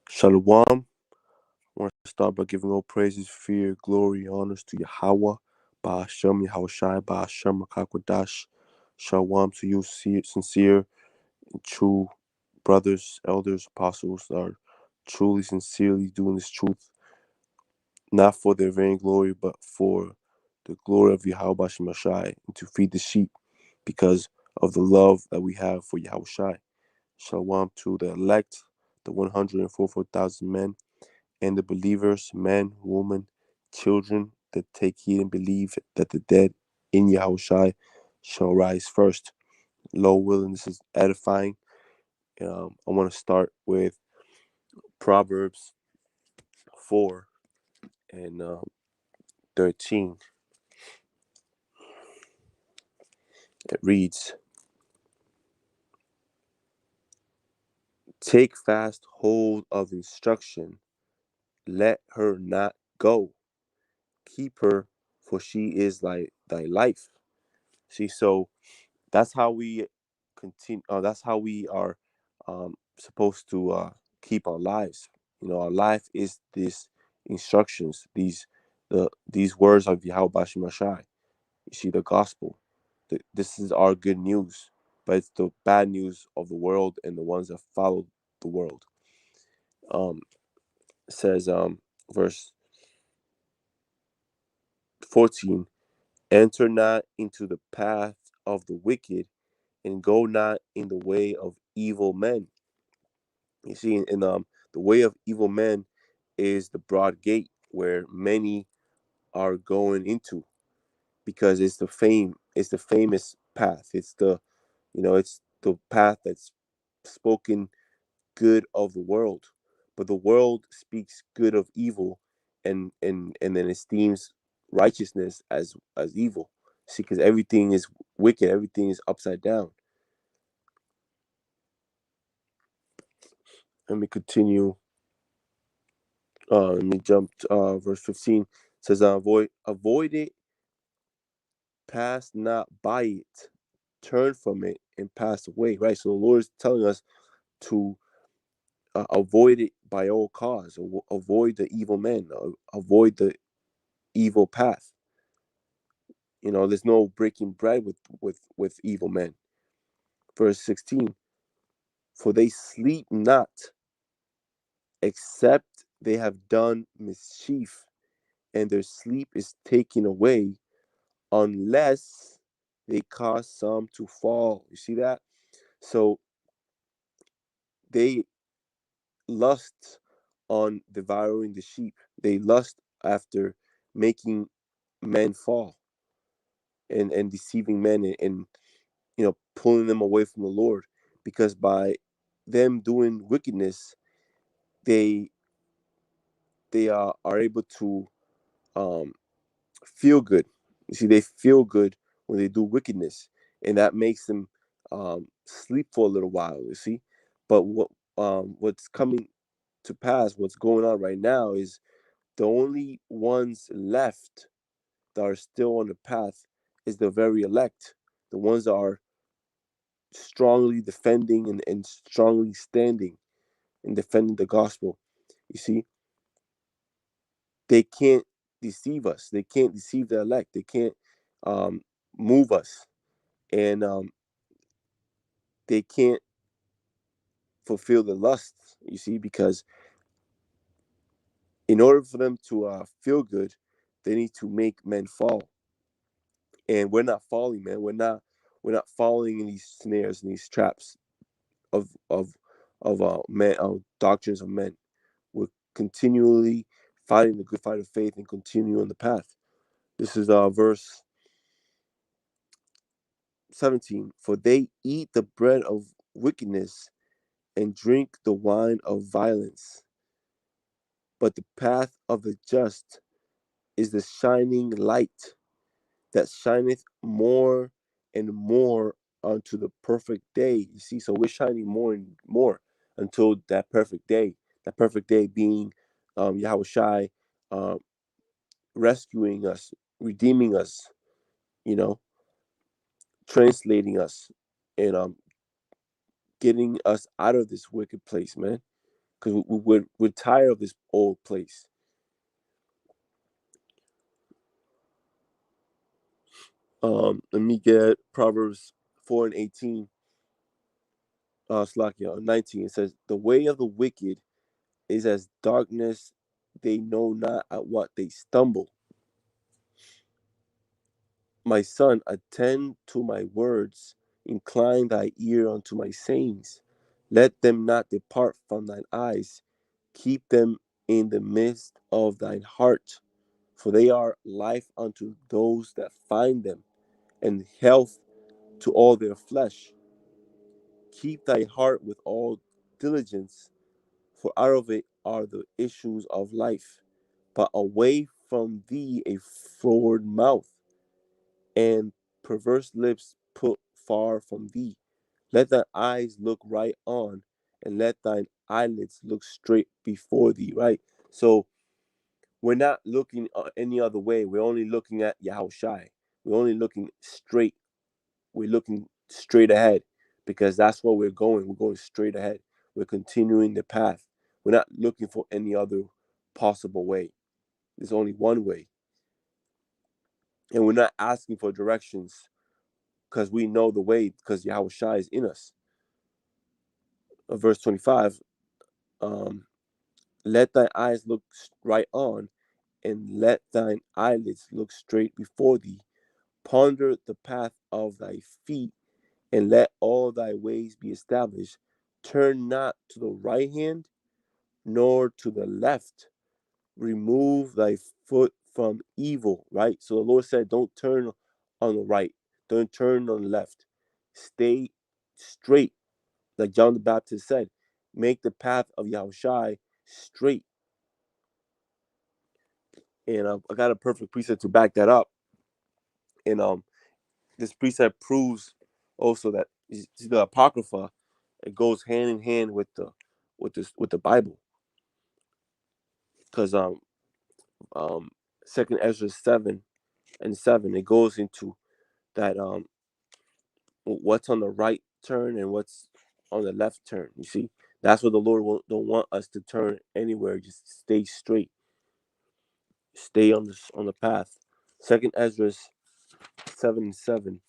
Shalom. I want to start by giving all praises, fear, glory, honors to Yahweh, Ba'ashem, Yahushai, Ba'ashem, Rakakwadash. Shalom to you, sincere and true brothers, elders, apostles that are truly, sincerely doing this truth, not for their vain glory, but for the glory of Yahweh Ba'ashem Yahshai, and to feed the sheep because of the love that we have for Yahushai. Shalom to the elect, the 144,000 men, and the believers, men, women, children, that take heed and believe that the dead in Yahushai shall rise first. Lord willing, this is edifying. I want to start with Proverbs 4 and 13. It reads, "Take fast hold of instruction, let her not go. Keep her, for she is thy life." See, so that's how we continue. That's how we are supposed to keep our lives. Our life is these instructions, these words of Yahweh Bashim Mashai. You see, the gospel. This is our good news, but it's the bad news of the world and the ones that follow the world. Um, it says, verse 14, "Enter not into the path of the wicked, and go not in the way of evil men." You see, in the way of evil men is the broad gate where many are going into, because it's the famous path. It's the path that's spoken good of the world, but the world speaks good of evil, and then esteems righteousness as evil. See, because everything is wicked, everything is upside down. Let me continue. Let me jump to verse 15. It says, avoid it, pass not by it, turn from it, and pass away. Right. So the Lord is telling us to avoid it by all costs. Avoid the evil men. Avoid the evil path. There's no breaking bread with evil men. Verse 16. For they sleep not, except they have done mischief, and their sleep is taken away, unless they cause some to fall. You see that? So they lust on devouring the sheep. They lust after making men fall, and deceiving men, and pulling them away from the Lord, because by them doing wickedness, they are able to um, feel good. You see, they feel good when they do wickedness, and that makes them sleep for a little while. You see, but what's coming to pass, what's going on right now, is the only ones left that are still on the path is the very elect, the ones that are strongly defending and strongly standing and defending the gospel. You see, they can't deceive us. They can't deceive the elect. They can't um, move us, and they can't fulfill the lust. You see, because in order for them to feel good, they need to make men fall, and we're not falling, man. We're not falling in these snares and these traps of men, doctrines of men. We're continually fighting the good fight of faith and continue on the path. This is verse 17. For they eat the bread of wickedness and drink the wine of violence. But the path of the just is the shining light that shineth more and more unto the perfect day. You see, so we're shining more and more until that perfect day. That perfect day being Yahweh Shai rescuing us, redeeming us, you know, translating us, and getting us out of this wicked place, man. because we're tired of this old place. Let me get Proverbs 4:18. Slakia 19. It says, "The way of the wicked is as darkness; they know not at what they stumble." My son, attend to my words, incline thy ear unto my sayings. Let them not depart from thine eyes, keep them in the midst of thine heart, for they are life unto those that find them, and health to all their flesh. Keep thy heart with all diligence, for out of it are the issues of life. But away from thee a froward mouth, and perverse lips put far from thee. Let thine eyes look right on, and let thine eyelids look straight before thee. Right? So we're not looking any other way. We're only looking at Yahushai. We're only looking straight. We're looking straight ahead because that's where we're going. We're going straight ahead. We're continuing the path. We're not looking for any other possible way. There's only one way. And we're not asking for directions because we know the way because Yahushua is in us. Verse 25, um, let thy eyes look right on, and let thine eyelids look straight before thee. Ponder the path of thy feet, and let all thy ways be established. Turn not to the right hand, nor to the left. Remove thy foot from evil, right? So the Lord said, don't turn on the right, don't turn on the left. Stay straight, like John the Baptist said. Make the path of Yahushai straight. And I got a perfect precept to back that up. And this precept proves also that the Apocrypha, it goes hand in hand with the Bible. Because Second Ezra 7:7, it goes into that what's on the right turn and what's on the left turn. You see, that's what the Lord don't want us to turn anywhere. Just stay straight, stay on the path. Second Ezra 7:7,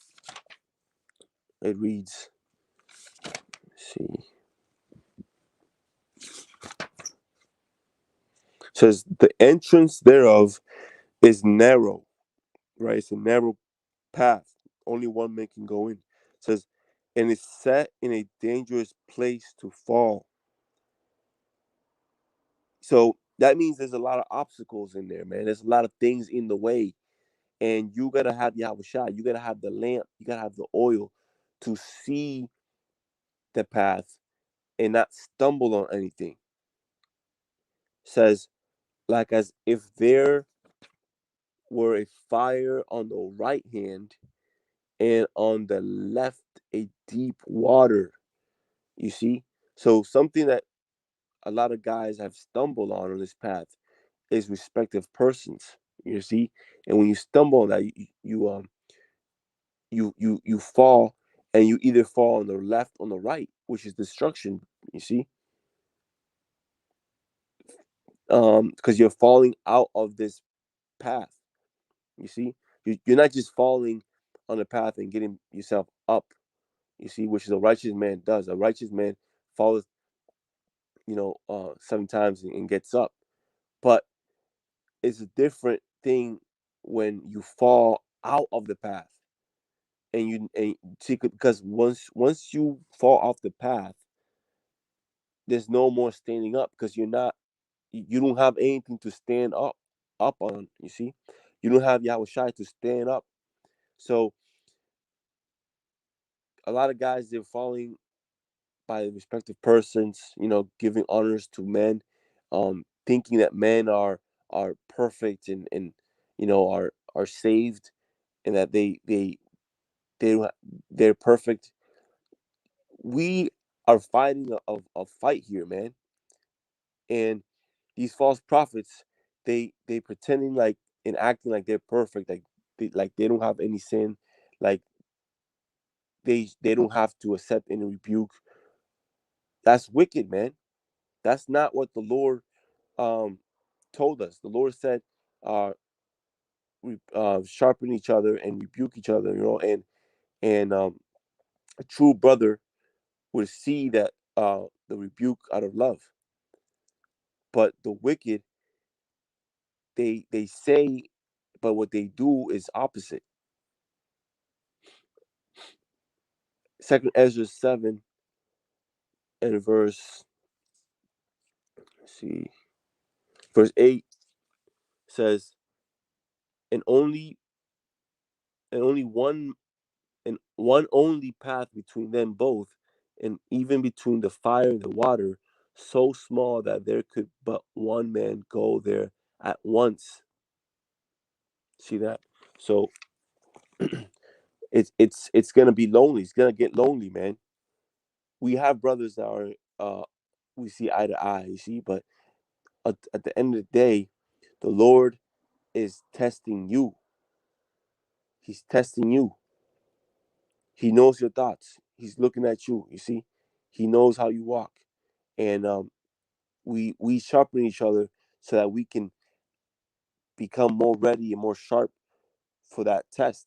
it reads. Let's see, it says the entrance thereof is narrow, right? It's a narrow path. Only one man can go in. It says, and it's set in a dangerous place to fall. So that means there's a lot of obstacles in there, man. There's a lot of things in the way. And you gotta have Yahushua. You gotta have the lamp. You gotta have the oil to see the path and not stumble on anything. It says, like as if there were a fire on the right hand and on the left a deep water. You see? So something that a lot of guys have stumbled on this path is respective persons. You see? And when you stumble on that, you fall, and you either fall on the left or on the right, which is destruction. You see? Because you're falling out of this path. You see? You're not just falling on the path and getting yourself up. You see, which is a righteous man does. A righteous man falls, 7 times and gets up. But it's a different thing when you fall out of the path and you see, because once you fall off the path, there's no more standing up because you don't have anything to stand up on. You see, you don't have Yahushua to stand up. So a lot of guys, they're falling by respective persons, giving honors to men, thinking that men are perfect and are saved, and that they don't they're perfect. We are fighting a fight here, man. And these false prophets, they pretending like and acting like they're perfect, like they don't have any sin, like they don't have to accept any rebuke. That's wicked, man. That's not what the Lord told us. The Lord said, sharpen each other and rebuke each other, and a true brother would see that the rebuke out of love. But the wicked, they say, but what they do is opposite. Second Ezra 7 and verse 8 says, and only one only path between them both, and even between the fire and the water, so small that there could but one man go there at once. See that? So it's gonna be lonely. It's gonna get lonely, man. We have brothers that are we see eye to eye, you see, but at the end of the day, the Lord is testing you. He's testing you. He knows your thoughts. He's looking at you. You see, he knows how you walk, and we sharpen each other so that we can become more ready and more sharp for that test,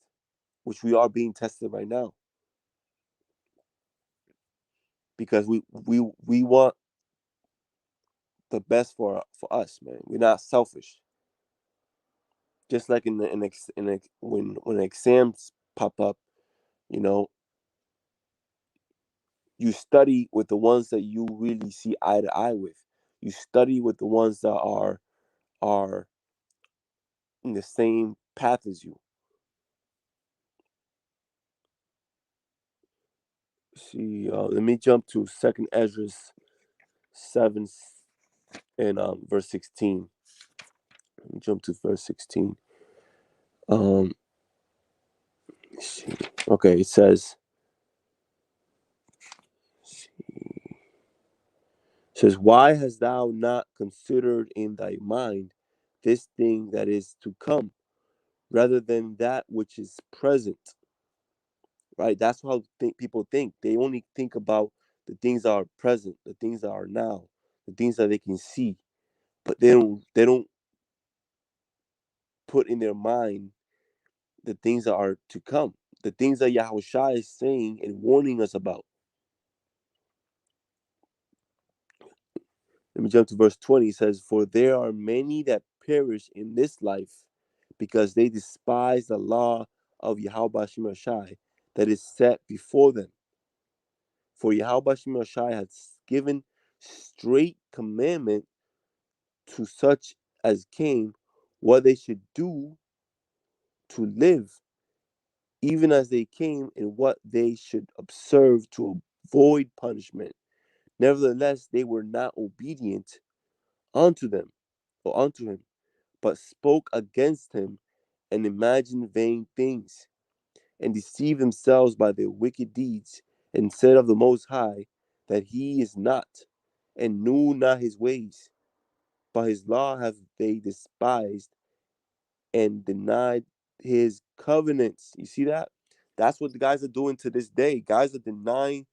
which we are being tested right now, because we want the best for us, man. We're not selfish. Just like when exams pop up, you know, you study with the ones that you really see eye to eye with. You study with the ones that are in the same path as you. See, let me jump to Second Ezra 7 and verse 16. Let me jump to verse 16. Um, let's see. Okay, it says, why hast thou not considered in thy mind this thing that is to come, rather than that which is present? Right? That's how people think. They only think about the things that are present, the things that are now, the things that they can see, but they don't put in their mind the things that are to come, the things that Yahushua is saying and warning us about. Let me jump to verse 20. It says, for there are many that perish in this life because they despise the law of Yahweh Shai that is set before them. For Yahweh Shai has given straight commandment to such as came what they should do to live, even as they came, and what they should observe to avoid punishment. Nevertheless, they were not obedient unto them or unto him, but spoke against him and imagined vain things, and deceived themselves by their wicked deeds, and said of the Most High that he is not, and knew not his ways. But his law have they despised, and denied his covenants. You see that? That's what the guys are doing to this day. Guys are denying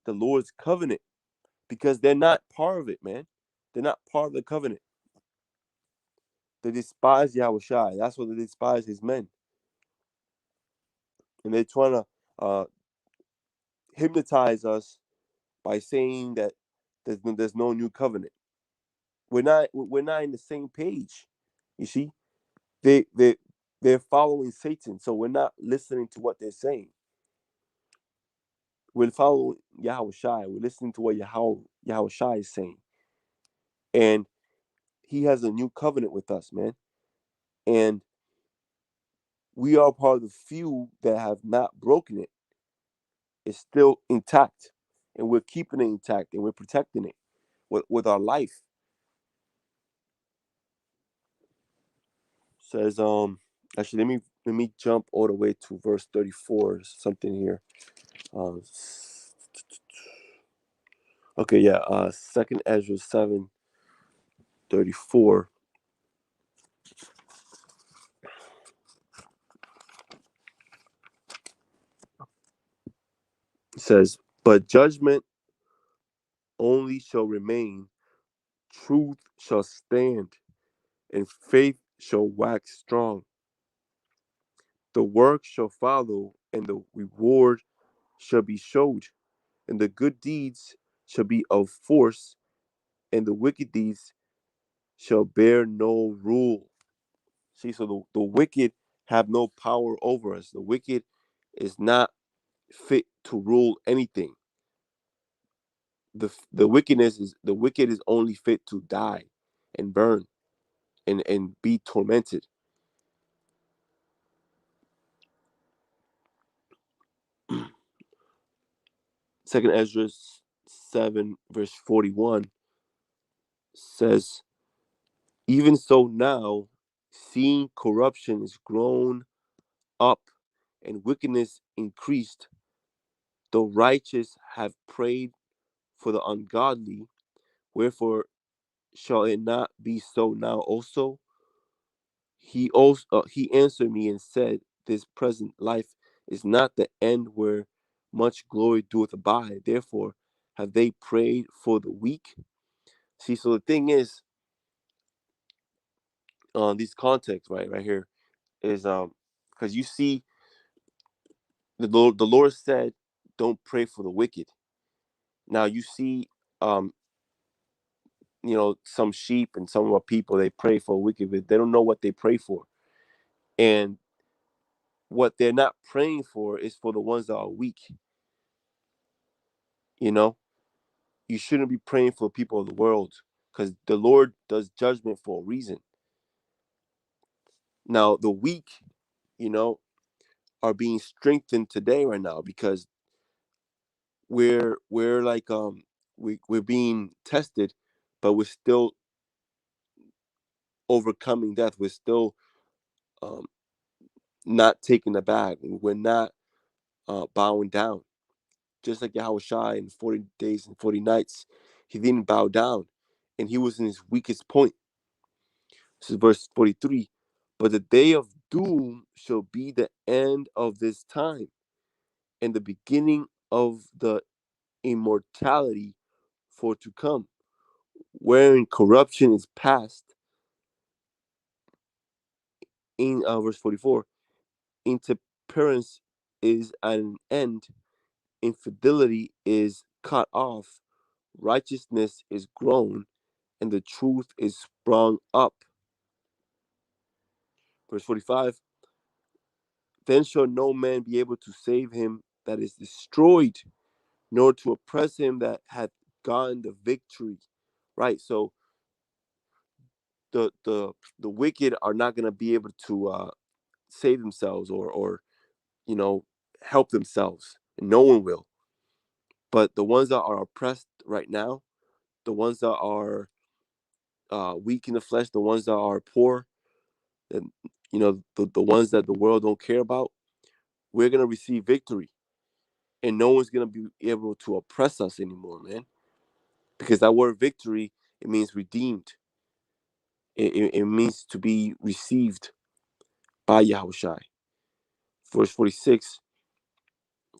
the Lord's covenant because they're not part of it, man. They're not part of the covenant. They despise Yahushua. That's what they despise, his men. And they're trying to hypnotize us by saying that there's no new covenant. We're not in the same page. You see, they're following Satan, so we're not listening to what they're saying. We're following Yahushua. We're listening to what Yahushua is saying, and he has a new covenant with us, man. And we are part of the few that have not broken it. It's still intact, and we're keeping it intact, and we're protecting it with our life. Says actually let me jump all the way to verse 34. Something here. Okay, yeah. Second Ezra 7:34 says, "But judgment only shall remain truth shall stand, and faith shall wax strong. The work shall follow, and the reward shall be showed, and the good deeds shall be of force, and the wicked deeds shall bear no rule. See, so the wicked have no power over us. The wicked is not fit to rule anything. The wicked is only fit to die and burn and be tormented. Second Ezra 7 verse 41 says, even so now, seeing corruption is grown up and wickedness increased, the righteous have prayed for the ungodly, wherefore shall it not be so now also? He answered me and said, this present life is not the end where much glory doeth abide. Therefore have they prayed for the weak. See, so the thing is, on these contexts, right here, is because you see the Lord said, don't pray for the wicked. Now you see, um some sheep and some of our people, they pray for wicked, but they don't know what they pray for. And what they're not praying for is for the ones that are weak. You know, you shouldn't be praying for people of the world, because the Lord does judgment for a reason. Now the weak, you know, are being strengthened today right now, because we're like we're being tested, but we're still overcoming death. We're still um not taking the bag. We're not bowing down. Just like Yahushua in 40 days and 40 nights, he didn't bow down, and he was in his weakest point. This is verse 43. But the day of doom shall be the end of this time, and the beginning of the immortality for to come, wherein corruption is past. In verse 44, intemperance is at an end, infidelity is cut off, righteousness is grown, and the truth is sprung up. Verse 45, then shall no man be able to save him that is destroyed, nor to oppress him that hath gotten the victory. Right? So the wicked are not going to be able to save themselves, or you know help themselves. No one will. But the ones that are oppressed right now, the ones that are weak in the flesh, the ones that are poor, and the ones that the world don't care about, we're gonna receive victory, and no one's gonna be able to oppress us anymore, man. Because that word victory, it means redeemed. It means to be received by Yahushai. Verse 46.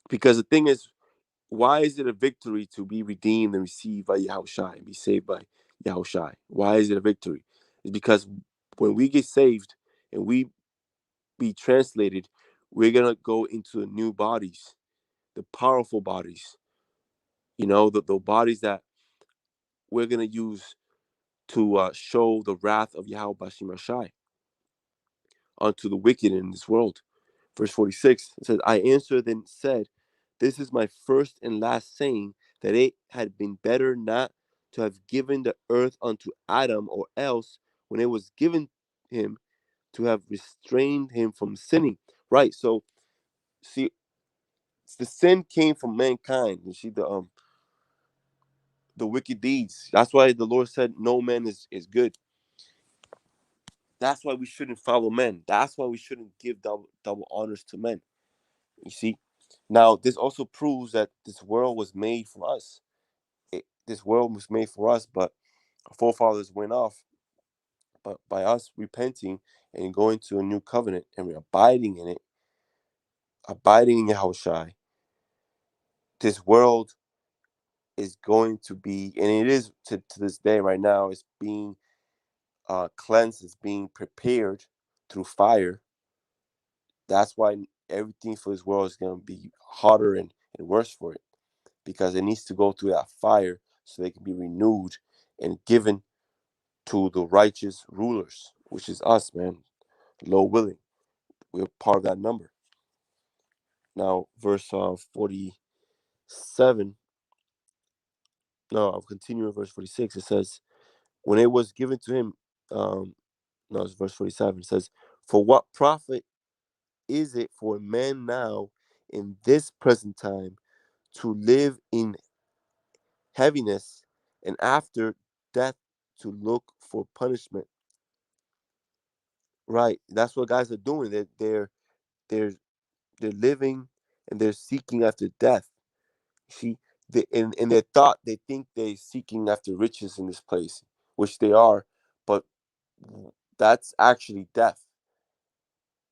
Because the thing is, why is it a victory to be redeemed and received by Yahushai and be saved by Yahushai? Why is it a victory? It's because when we get saved and we be translated, we're gonna go into the new bodies, the powerful bodies. The bodies that we're gonna use to show the wrath of Yahweh Bashim Rashai unto the wicked in this world. Verse 46, it says, I answered and said, this is my first and last saying, that it had been better not to have given the earth unto Adam, or else, when it was given him, to have restrained him from sinning. Right. So, see, the sin came from mankind. You see the wicked deeds. That's why the Lord said no man is good. That's why we shouldn't follow men. That's why we shouldn't give double honors to men. You see? Now, this also proves that this world was made for us. This world was made for us, but our forefathers went off. But by us repenting and going to a new covenant, and we're abiding in it, abiding in Yahushai, this world is going to be, and it is to this day right now, it's being cleansed, it's being prepared through fire. That's why everything for this world is going to be harder and worse for it, because it needs to go through that fire so they can be renewed and given to the righteous rulers, which is us, man. Low willing. We're part of that number. Now, verse 47. No, I'll continue in verse 46. It says, when it was given to him, um, no, it's verse 47. It says, for what profit is it for man now in this present time to live in heaviness, and after death to look for punishment? Right. That's what guys are doing. They're they're living and they're seeking after death. See, in their thought, they think they're seeking after riches in this place, which they are, but that's actually death.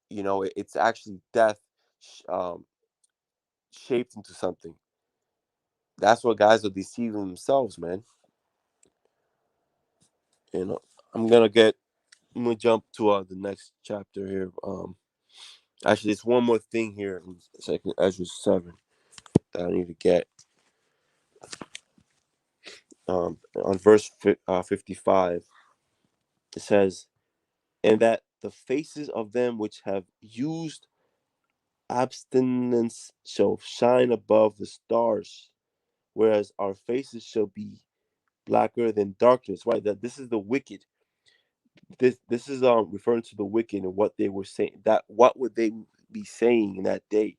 It's actually death, um, shaped into something. That's what guys are deceiving themselves, man. You know, I'm gonna get. I'm gonna jump to the next chapter here. Actually, there's one more thing here in Second Ezra 7 that I need to get. On verse 55, it says, and that the faces of them which have used abstinence shall shine above the stars, whereas our faces shall be blacker than darkness. Right, that this is the wicked. This is referring to the wicked and what they were saying. That what would they be saying in that day?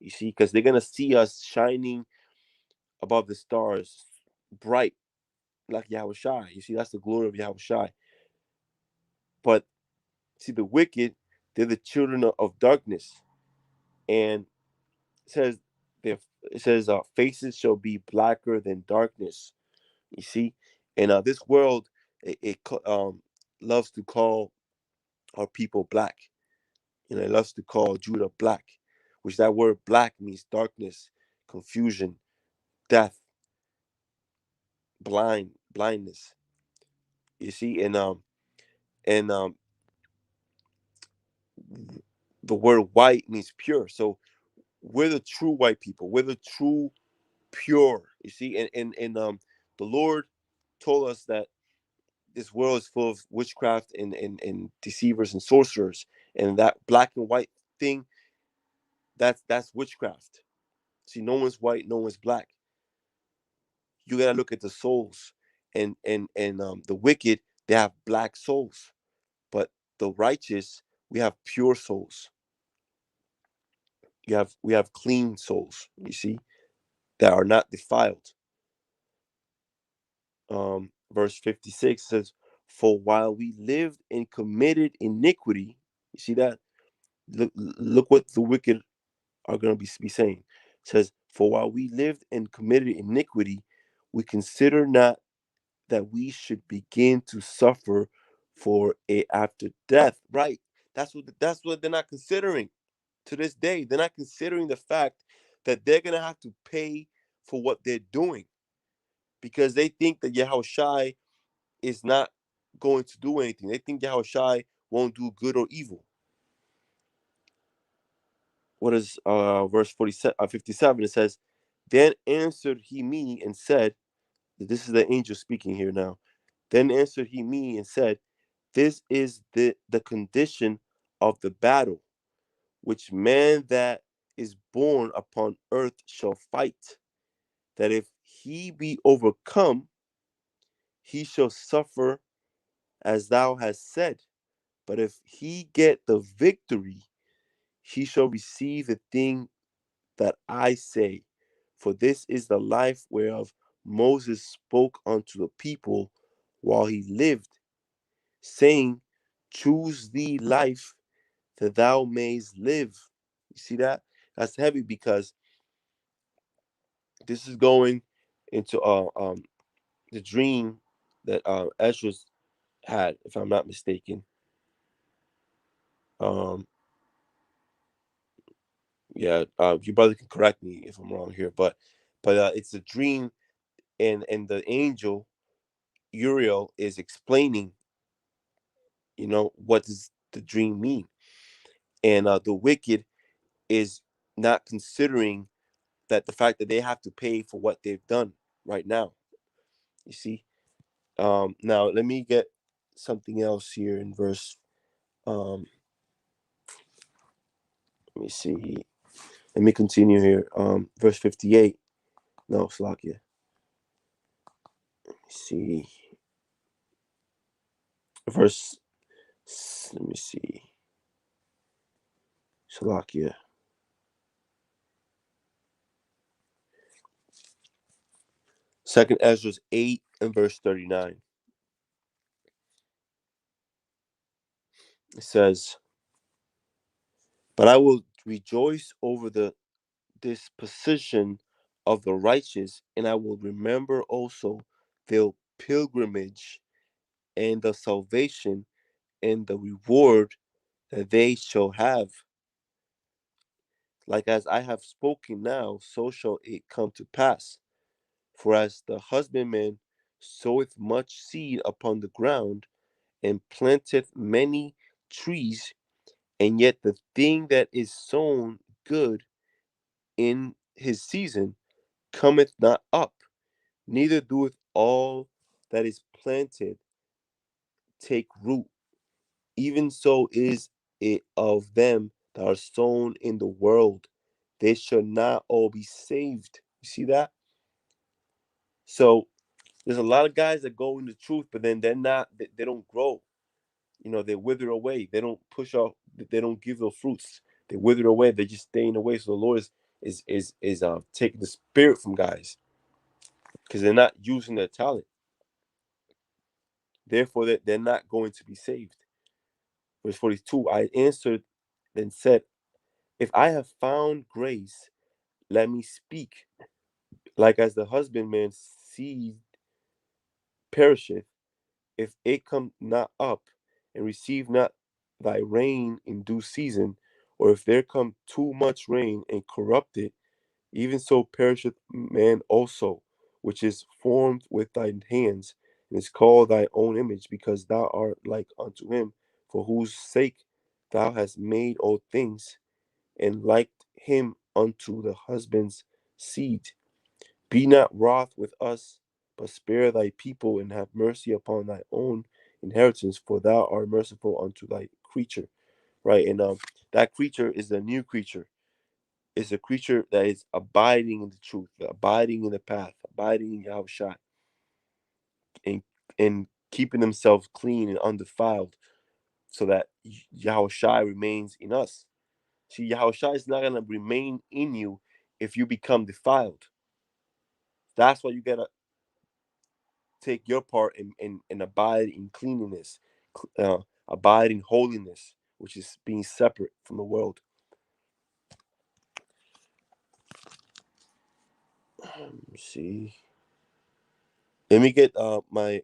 You see, because they're gonna see us shining above the stars, bright like Yahweh Shai. You see, that's the glory of Yahweh Shai. But see, the wicked, they're the children of darkness, and it says their faces shall be blacker than darkness. You see, and this world it loves to call our people black. It loves to call Judah black, which that word black means darkness, confusion, death, blindness. You see, and the word white means pure. So we're the true white people. We're the true pure. You see, and the Lord told us that this world is full of witchcraft and deceivers and sorcerers, and that black and white thing, that's witchcraft. See, no one's white, no one's black. You gotta look at the souls, and the wicked, they have black souls, but the righteous, we have pure souls. We have clean souls. You see, that are not defiled. Verse 56 says, for while we lived and committed iniquity, you see that? Look what the wicked are going to be saying. It says, for while we lived and committed iniquity, we consider not that we should begin to suffer for a after death. Right. That's what they're not considering to this day. They're not considering the fact that they're going to have to pay for what they're doing, because they think that Yahweh Shai is not going to do anything. They think Yahweh Shai won't do good or evil. What is verse 57? It says, then answered he me and said, this is the angel speaking here now. Then answered he me and said, this is the condition of the battle, which man that is born upon earth shall fight, that if he be overcome, he shall suffer as thou hast said. But if he get the victory, he shall receive the thing that I say. For this is the life whereof Moses spoke unto the people while he lived, saying, choose thee life that thou mayest live. You see that? That's heavy, because this is going into the dream that Ezra had, if I'm not mistaken. Um, yeah, your brother can correct me if I'm wrong here, but it's a dream and the angel Uriel is explaining, what does the dream mean, and the wicked is not considering that the fact that they have to pay for what they've done right now. You see. Now let me get something else here in verse. Let me see. Let me continue here. Verse 58. No, Slakia. Let me see. Verse. Let me see. Salakia. Second Ezra 8 and verse 39. It says, "But I will rejoice over the disposition of the righteous, and I will remember also their pilgrimage and the salvation and the reward that they shall have. Like as I have spoken now, so shall it come to pass. For as the husbandman soweth much seed upon the ground, and planteth many trees, and yet the thing that is sown good in his season cometh not up, neither doeth all that is planted take root. Even so is it of them that are sown in the world. They shall not all be saved." You see that? So there's a lot of guys that go in the truth, but then they're not, they don't grow. They wither away. They don't push off, they don't give the fruits. They wither away. They're just staying away. So the Lord is taking the spirit from guys because they're not using their talent. Therefore, they're not going to be saved. Verse 42, I answered and said, "If I have found grace, let me speak. Like as the husbandman's seed perisheth, if it come not up, and receive not thy rain in due season, or if there come too much rain and corrupt it, even so perisheth man also, which is formed with thine hands, and is called thy own image, because thou art like unto him, for whose sake thou hast made all things, and liked him unto the husband's seed. Be not wroth with us, but spare thy people, and have mercy upon thy own inheritance, for thou art merciful unto thy creature." Right, and that creature is the new creature. It's a creature that is abiding in the truth, abiding in the path, abiding in Yahushua, and keeping themselves clean and undefiled, so that Yahushua remains in us. See, Yahushua is not gonna remain in you if you become defiled. That's why you gotta take your part and abide in cleanliness, abide in holiness, which is being separate from the world. Let me see. Let me get my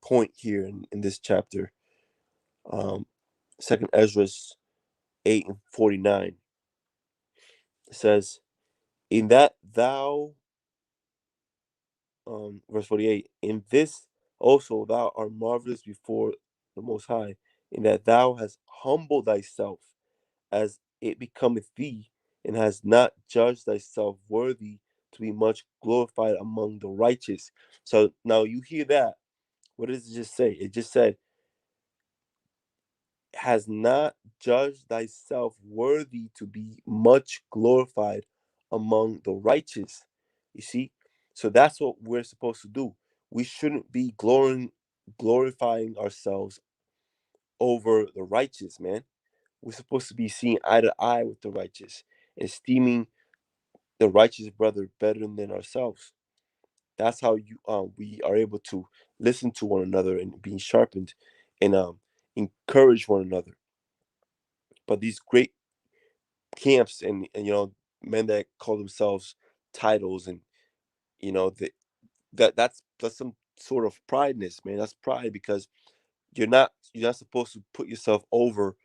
point here in this chapter. Second Ezra 8 and 49. It says, "In that thou," verse 48, "in this also thou art marvelous before the Most High, in that thou hast humbled thyself as it becometh thee, and hast not judged thyself worthy to be much glorified among the righteous." So now you hear that. What does it just say? It just said, "Has not judged thyself worthy to be much glorified among the righteous." You see? So that's what we're supposed to do. We shouldn't be glorifying ourselves over the righteous, man. We're supposed to be seeing eye to eye with the righteous, esteeming the righteous brother better than ourselves. That's how we are able to listen to one another and being sharpened, and encourage one another. But these great camps, and men that call themselves titles, and you know the, that's some sort of prideness, man. That's pride, because you're not supposed to put yourself over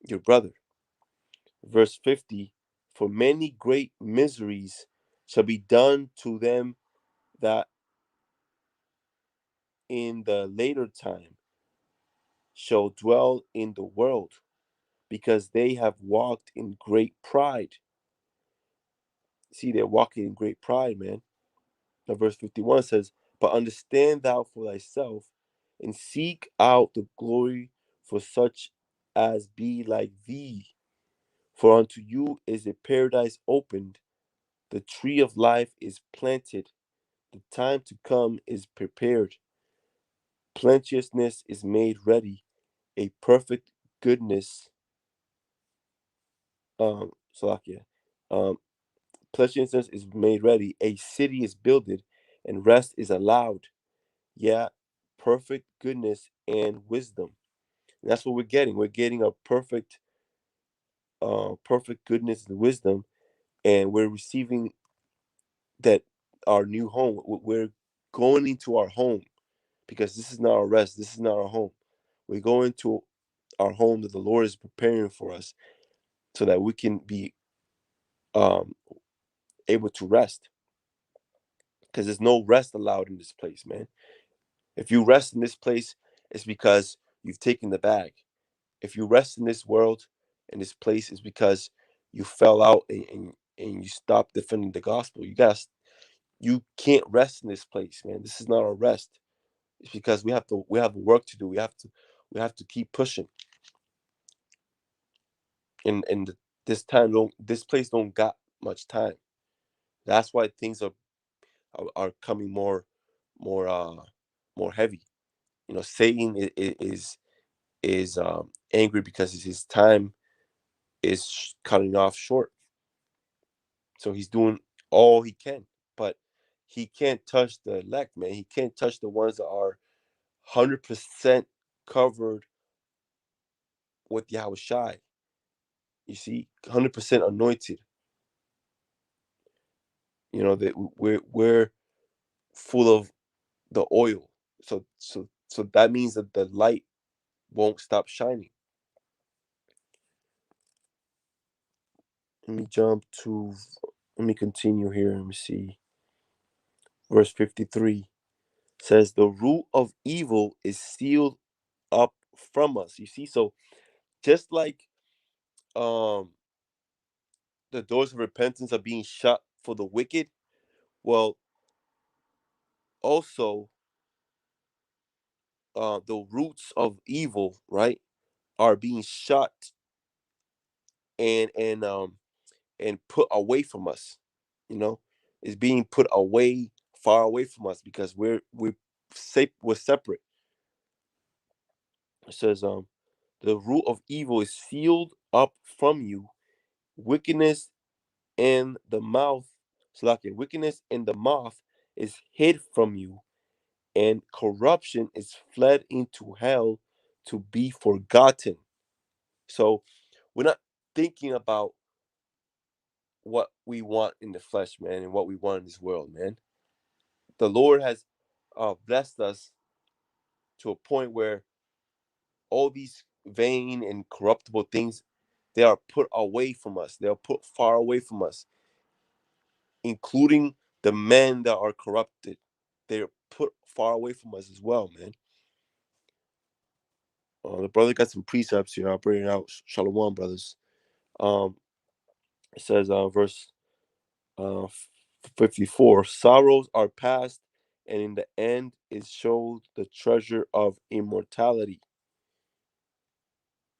your brother. Verse 50, "For many great miseries shall be done to them that in the later time shall dwell in the world, because they have walked in great pride. See, they're walking in great pride, man. Now, verse 51 says, but understand thou for thyself, and seek out the glory for such as be like thee. For unto you is a paradise opened, the tree of life is planted, the time to come is prepared, plenteousness is made ready, a perfect goodness, Salakia, um, plenteousness is made ready, a city is builded, and rest is allowed. Yeah, perfect goodness and wisdom. And that's what we're getting. We're getting a perfect goodness and wisdom, and we're receiving that our new home. We're going into our home, because this is not our rest. This is not our home. We're going to our home that the Lord is preparing for us, so that we can be um, able to rest. Because there's no rest allowed in this place, man. If you rest in this place, it's because you've taken the bag. If you rest in this world, in this place, it's because you fell out, and you stopped defending the gospel. You can't rest in this place, man. This is not our rest. It's because we have work to do. We have to keep pushing. And this place don't got much time. That's why things are coming more heavy. Satan is angry because his time is cutting off short. So he's doing all he can, but he can't touch the elect, man. He can't touch the ones that are 100% covered with Yahweh Shai. You see, 100% anointed. That we're full of the oil. So that means that the light won't stop shining. Let me jump to. Let me continue here. Let me see. Verse 53 says, "The root of evil is sealed up from us." You see, so just like um the doors of repentance are being shut for the wicked, well, also the roots of evil, right, are being shut and put away from us. You know, is being put away, far away from us, because we're separate. It says, the root of evil is sealed up from you, wickedness in the mouth, wickedness in the mouth is hid from you, and corruption is fled into hell to be forgotten. So we're not thinking about what we want in the flesh, man, and what we want in this world, man. The Lord has blessed us to a point where all these vain and corruptible things, they are put away from us. They are put far away from us, including the men that are corrupted. They're put far away from us as well, man. The brother got some precepts here. I'll bring it out. Shalom, brothers. Um, it says, verse uh, 54, sorrows are past, and in the end is showed the treasure of immortality.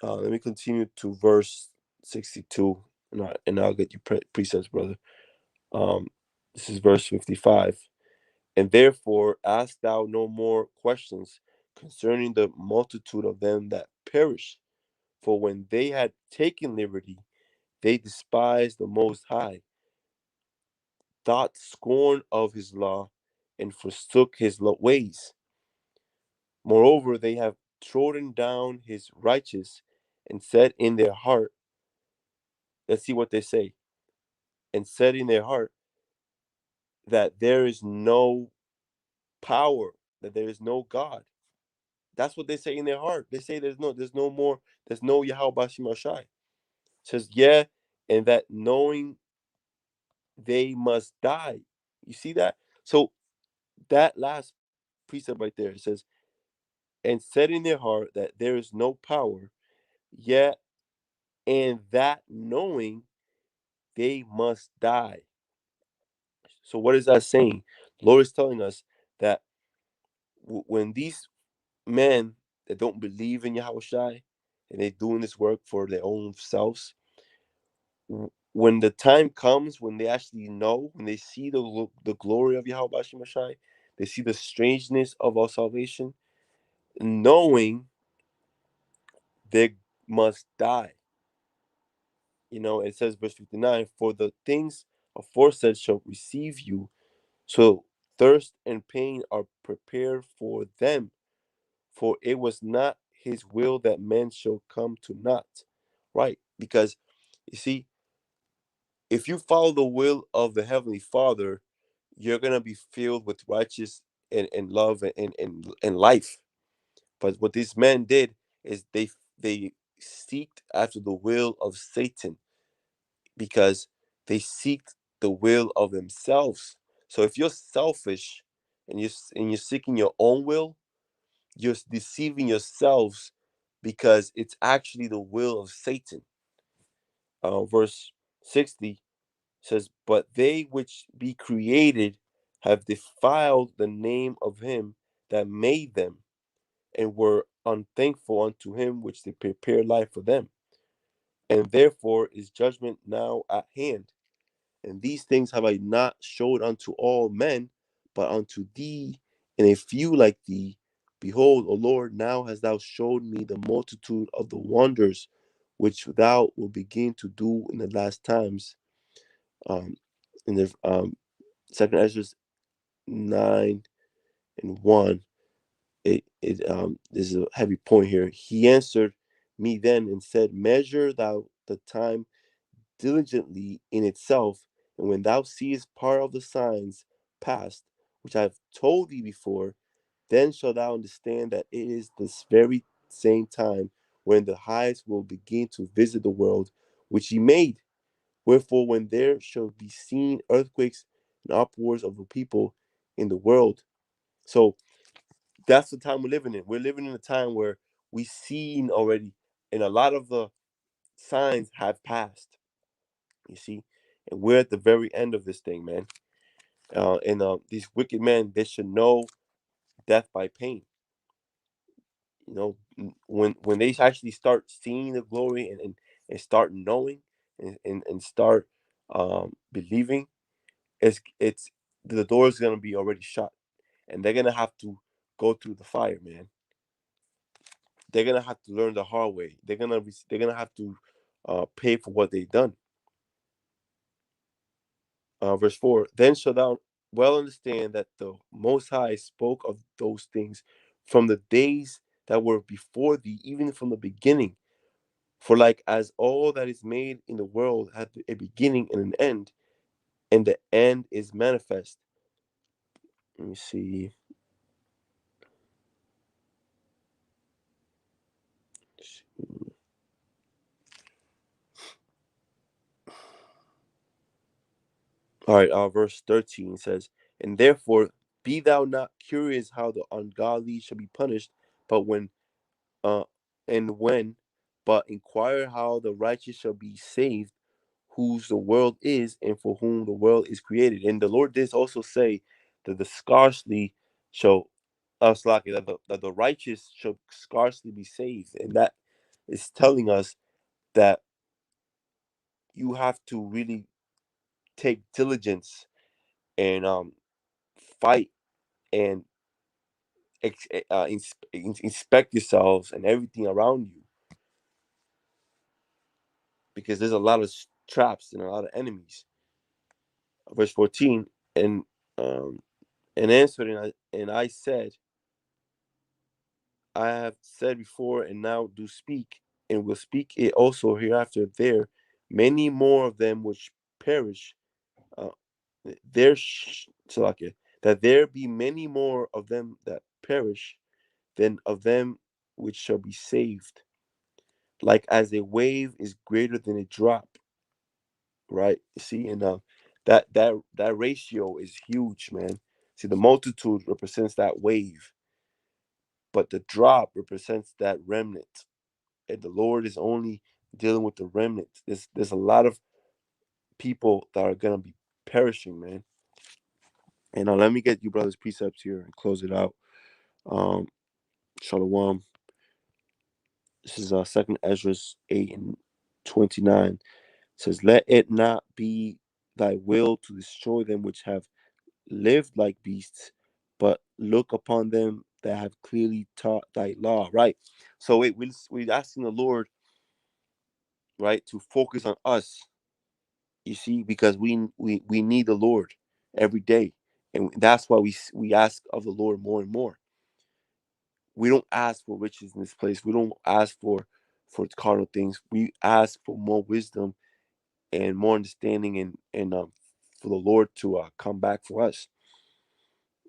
Let me continue to verse 62, and I'll get you precepts, brother. Um, this is verse 55. And therefore ask thou no more questions concerning the multitude of them that perish. For when they had taken liberty, they despised the Most High, thought scorn of his law, and forsook his ways. Moreover, they have trodden down his righteous, and said in their heart, let's see what they say, and said in their heart that there is no power, that there is no God. That's what they say in their heart. They say there's no Yahweh Bashim Ashai. Says, yeah, and that knowing they must die. You see that? So that last precept right there, it says, and said in their heart that there is no power, yet and that knowing they must die. So what is that saying? The Lord is telling us that when these men that don't believe in Yahweh Shai and they're doing this work for their own selves, when the time comes when they actually know, when they see the glory of Yahweh Bashim Shai, they see the strangeness of our salvation, knowing they must die. It says, verse 59, for the things aforesaid shall receive you, so thirst and pain are prepared for them. For it was not his will that men shall come to naught. Right? Because you see, if you follow the will of the Heavenly Father, you're gonna be filled with righteous and love and life. But what these men did is they seeked after the will of Satan, because they seek the will of themselves. So if you're selfish and you're seeking your own will, you're deceiving yourselves, because it's actually the will of Satan. Verse 60 says, but they which be created have defiled the name of him that made them, and were unthankful unto him which they prepared life for them. And therefore is judgment now at hand. And these things have I not showed unto all men, but unto thee and a few like thee. Behold, O Lord, now hast thou showed me the multitude of the wonders which thou wilt begin to do in the last times. In the Second Ezra 9:1, there's a heavy point here. He answered me then and said, measure thou the time diligently in itself, and when thou seest part of the signs past, which I have told thee before, then shalt thou understand that it is this very same time when the highest will begin to visit the world which he made. Wherefore, when there shall be seen earthquakes and upwards of the people in the world. So that's the time we're living in. We're living in a time where we've seen already, and a lot of the signs have passed. You see, and we're at the very end of this thing, man. And these wicked men, they should know death by pain. When they actually start seeing the glory and start knowing and start believing, it's the door is gonna be already shut, and they're gonna have to go through the fire, man. They're gonna have to learn the hard way. They're gonna have to pay for what they've done. Verse 4, then shalt thou well understand that the Most High spoke of those things from the days that were before thee, even from the beginning. For like as all that is made in the world hath a beginning and an end, and the end is manifest. Let me see. All right, verse 13 says, and therefore be thou not curious how the ungodly shall be punished, but uh, when, but inquire how the righteous shall be saved, whose the world is, and for whom the world is created. And the Lord did also say that the scarcely shall Slaki, that the righteous shall scarcely be saved. And that is telling us that you have to really take diligence and fight and inspect yourselves and everything around you, because there's a lot of traps and a lot of enemies. Verse 14, and um, answered, and I said, I have said before, and now do speak, and will speak it also hereafter. There, many more of them which perish. Uh, Salakia, that there be many more of them that perish than of them which shall be saved. Like as a wave is greater than a drop, right? You see, and that ratio is huge, man. See, the multitude represents that wave, but the drop represents that remnant. And the Lord is only dealing with the remnant. There's a lot of people that are gonna be perishing, man. And let me get you brothers' precepts here and close it out. Um, Shalom. This is Second Ezra 8:29. It says, "Let it not be thy will to destroy them which have lived like beasts, but look upon them that have clearly taught thy law." Right. So we're asking the Lord, right, to focus on us. You see, because we need the Lord every day, and that's why we ask of the Lord more and more. We don't ask for riches in this place. We don't ask for carnal things. We ask for more wisdom and more understanding, and for the Lord to come back for us,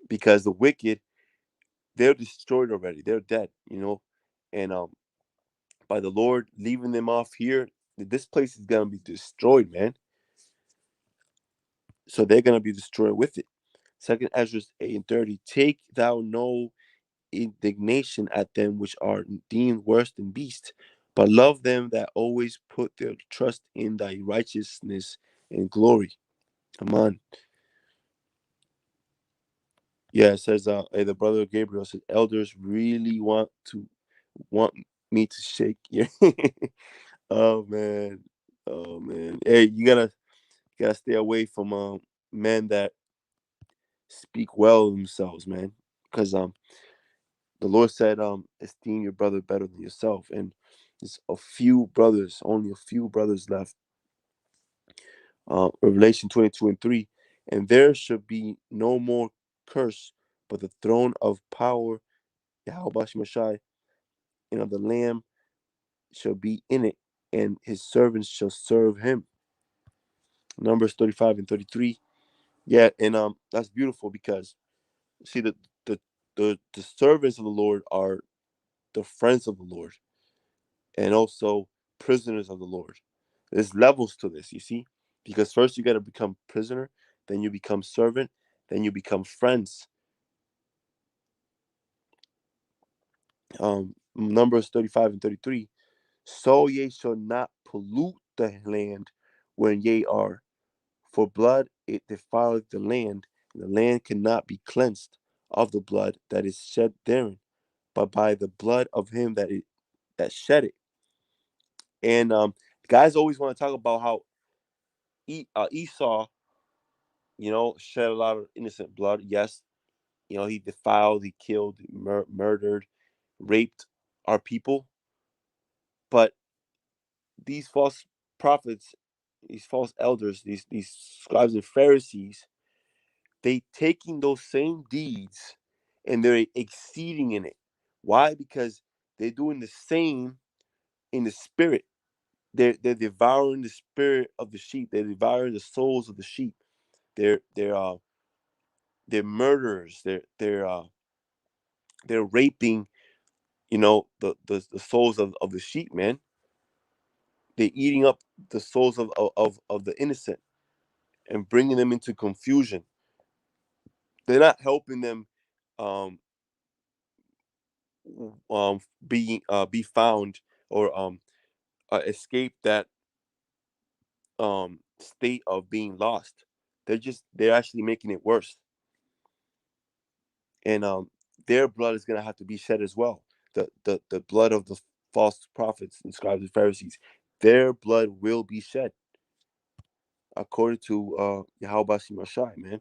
because the wicked, they're destroyed already. They're dead, and by the Lord leaving them off here, this place is gonna be destroyed, man. So they're gonna be destroyed with it. Second Ezra 8:30. Take thou no indignation at them which are deemed worse than beasts, but love them that always put their trust in thy righteousness and glory. Come on. Yeah, it says hey, the brother Gabriel says elders really want me to shake you. Oh man. Oh man. Hey, you gotta stay away from men that speak well of themselves, man. Because the Lord said, esteem your brother better than yourself. And there's only a few brothers left. Revelation 22:3. And there should be no more curse, but the throne of power, Yahweh Shemashai, and of the Lamb shall be in it, and his servants shall serve him. Numbers 35:33. Yeah, and that's beautiful because see the the servants of the Lord are the friends of the Lord, and also prisoners of the Lord. There's levels to this, you see, because first you got to become prisoner, then you become servant, then you become friends. Numbers 35:33. So ye shall not pollute the land wherein ye are, for blood it defileth the land, and the land cannot be cleansed of the blood that is shed therein, but by the blood of him that shed it. And guys always want to talk about how Esau, shed a lot of innocent blood. Yes, he defiled, he killed, he murdered, raped our people. But these false prophets, these false elders, these scribes and Pharisees, they taking those same deeds and they're exceeding in it. Why? Because they're doing the same in the spirit. They're devouring the spirit of the sheep. They're devouring the souls of the sheep. They're murderers. They're raping, the souls of the sheep, man. They're eating up the souls of the innocent and bringing them into confusion. They're not helping them um be found or escape that state of being lost. They're actually making it worse. And their blood is gonna have to be shed as well. The blood of the false prophets and scribes and Pharisees, their blood will be shed according to Yahweh Shai, man.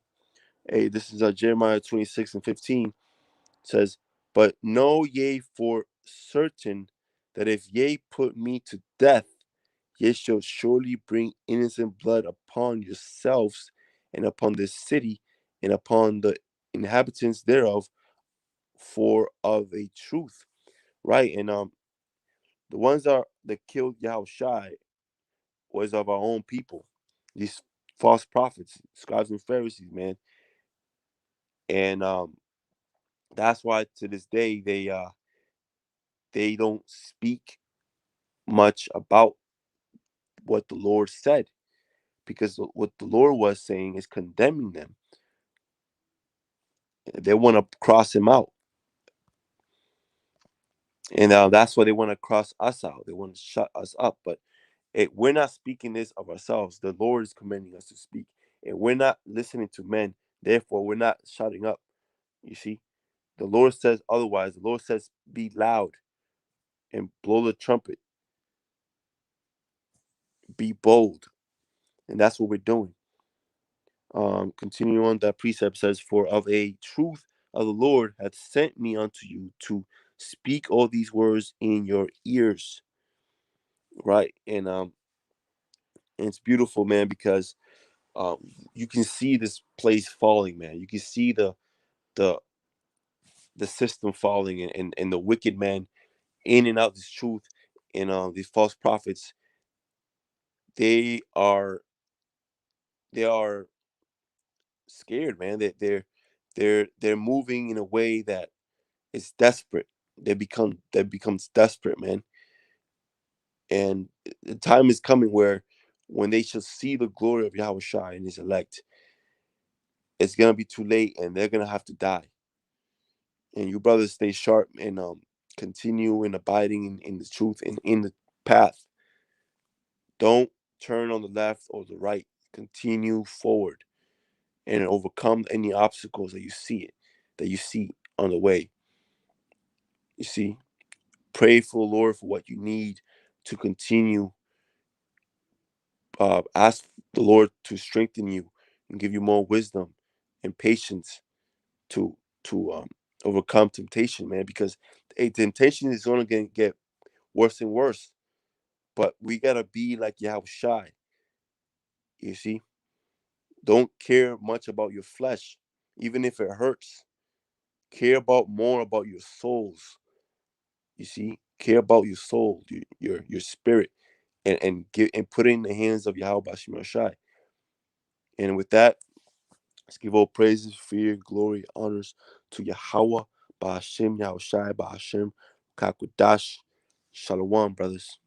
Hey, this is Jeremiah 26:15. It says, "But know ye for certain that if ye put me to death, ye shall surely bring innocent blood upon yourselves and upon this city and upon the inhabitants thereof, for of a truth." Right? And the ones that killed Yahushai was of our own people. These false prophets, scribes and Pharisees, man. And that's why to this day they don't speak much about what the Lord said, because what the Lord was saying is condemning them. They want to cross him out. And that's why they want to cross us out. They want to shut us up. But we're not speaking this of ourselves. The Lord is commanding us to speak. And we're not listening to men. Therefore, we're not shutting up. You see? The Lord says otherwise. The Lord says, be loud and blow the trumpet. Be bold. And that's what we're doing. Continuing on, that precept says, for of a truth of the Lord hath sent me unto you to speak all these words in your ears. Right. And it's beautiful, man, because um, you can see this place falling, man. You can see the the system falling, and the wicked man in and out this truth, and these false prophets. They are scared, man. They're moving in a way that is desperate. That becomes desperate, man. And the time is coming where when they shall see the glory of Yahweh Shai and his elect, it's gonna be too late, and they're gonna have to die. And you brothers stay sharp, and continue in abiding in the truth and in the path. Don't turn on the left or the right. Continue forward and overcome any obstacles that you see on the way. You see, pray for the Lord for what you need to continue. Ask the Lord to strengthen you and give you more wisdom and patience to to overcome temptation, man. Because temptation is only going to get worse and worse. But we gotta be like Yahweh Shai. You see, don't care much about your flesh, even if it hurts. Care about more about your souls. You see, care about your soul, your spirit, and put it in the hands of Yahweh Bashim Shai. And with that, let's give all praises, fear, glory, honors to Yahweh Bashim Yahweh Shai Bashim Kakwadash. Shalom, brothers.